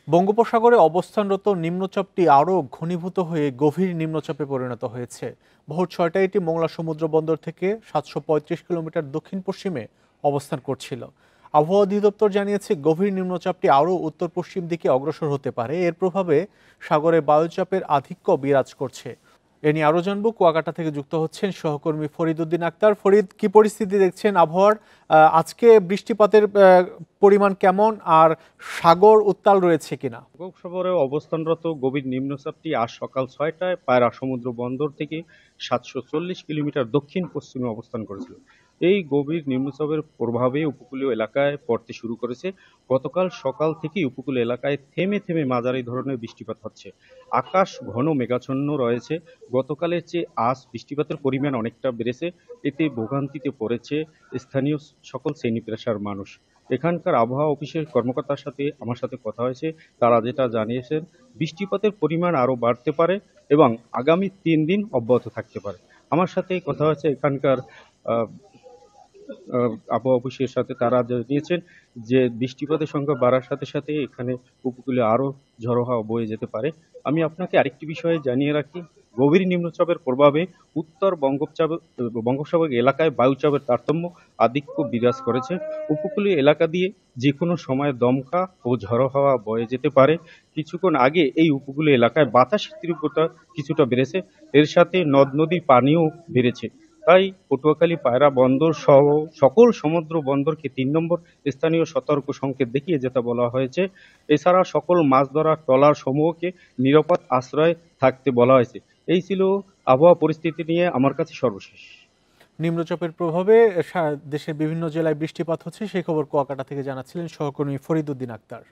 বঙ্গোপসাগরে অবস্থানরত নিম্নচাপটি আরও ঘনীভূত হয়ে গভীর নিম্নচাপে পরিণত হয়েছে। ভোর ৬টায় এটি মোংলা সমুদ্র বন্দর থেকে ৭৩৫ কিলোমিটার দক্ষিণ পশ্চিমে অবস্থান করছিল। আবহাওয়া অধিদপ্তর জানিয়েছে, গভীর নিম্নচাপটি আরও উত্তর পশ্চিম দিকে অগ্রসর হতে পারে। এর প্রভাবে সাগরে বায়ুচাপের আধিক্য বিরাজ করছে। এ নিয়ে আরও জানবো, কুয়াকাটা থেকে যুক্ত হচ্ছেন সহকর্মী ফরিদ উদ্দিন আক্তার। ফরিদ, কি পরিস্থিতি দেখছেন আবহাওয়ার? আজকে বৃষ্টিপাতের পরিমাণ কেমন, আর সাগর উত্তাল রয়েছে কিনা? বঙ্গোপসাগরে অবস্থানরত গভীর নিম্নচাপটি আজ সকাল ৬টায় পায়রা সমুদ্র বন্দর থেকে ৭৪০ কিলোমিটার দক্ষিণ পশ্চিমে অবস্থান করেছিল। এই গভীর নিম্নচাপের প্রভাবে উপকূলীয় এলাকায় পড়তে শুরু করেছে। গতকাল সকাল থেকেই উপকূলীয় এলাকায় থেমে থেমে মাঝারি ধরনের বৃষ্টিপাত হচ্ছে। আকাশ ঘন মেঘাচ্ছন্ন রয়েছে। গতকালের চেয়ে আজ বৃষ্টিপাতের পরিমাণ অনেকটা বেড়েছে। এতে ভোগান্তিতে পড়েছে স্থানীয় সকল শ্রেণী পেশার মানুষ। এখানকার আবহাওয়া অফিসের কর্মকর্তার সাথে আমার সাথে কথা হয়েছে। তারা যেটা জানিয়েছেন, বৃষ্টিপাতের পরিমাণ আরও বাড়তে পারে এবং আগামী ৩ দিন অব্যাহত থাকতে পারে। আমার সাথে কথা হয়েছে এখানকার আহ, আবহাওয়া অফিসের সাথে। তারা জানিয়েছেন যে বৃষ্টিপাতের সংখ্যা বাড়ার সাথে সাথে এখানে উপকূলে আরও ঝড়ো হাওয়া বয়ে যেতে পারে। আমি আপনাকে আরেকটি বিষয়ে জানিয়ে রাখি, গভীর নিম্নচাপের প্রভাবে উত্তর বঙ্গোপসাগর এলাকায় বায়ুচাপের তারতম্য আধিক্য বিরাজ করেছে। উপকূলীয় এলাকা দিয়ে যে কোনো সময় দমকা ও ঝড়ো হাওয়া বয়ে যেতে পারে। কিছুক্ষণ আগে এই উপকূলীয় এলাকায় বাতাসের তীব্রতা কিছুটা বেড়েছে। এর সাথে নদ নদীর পানিও বেড়েছে। তাই পটুয়াখালী পায়রা বন্দর সহ সকল সমুদ্র বন্দরকে ৩ নম্বর স্থানীয় সতর্ক সংকেত দেখিয়ে যেটা বলা হয়েছে। এছাড়া সকল মাছ ধরা ট্রলার সমূহকে নিরাপদ আশ্রয়ে থাকতে বলা হয়েছে। এই ছিল আবহাওয়া পরিস্থিতি নিয়ে আমার কাছে সর্বশেষ। নিম্নচাপের প্রভাবে দেশের বিভিন্ন জেলায় বৃষ্টিপাত হচ্ছে, সেই খবর কুয়াকাটা থেকে জানাচ্ছিলেন সহকর্মী ফরিদ উদ্দিন আক্তার।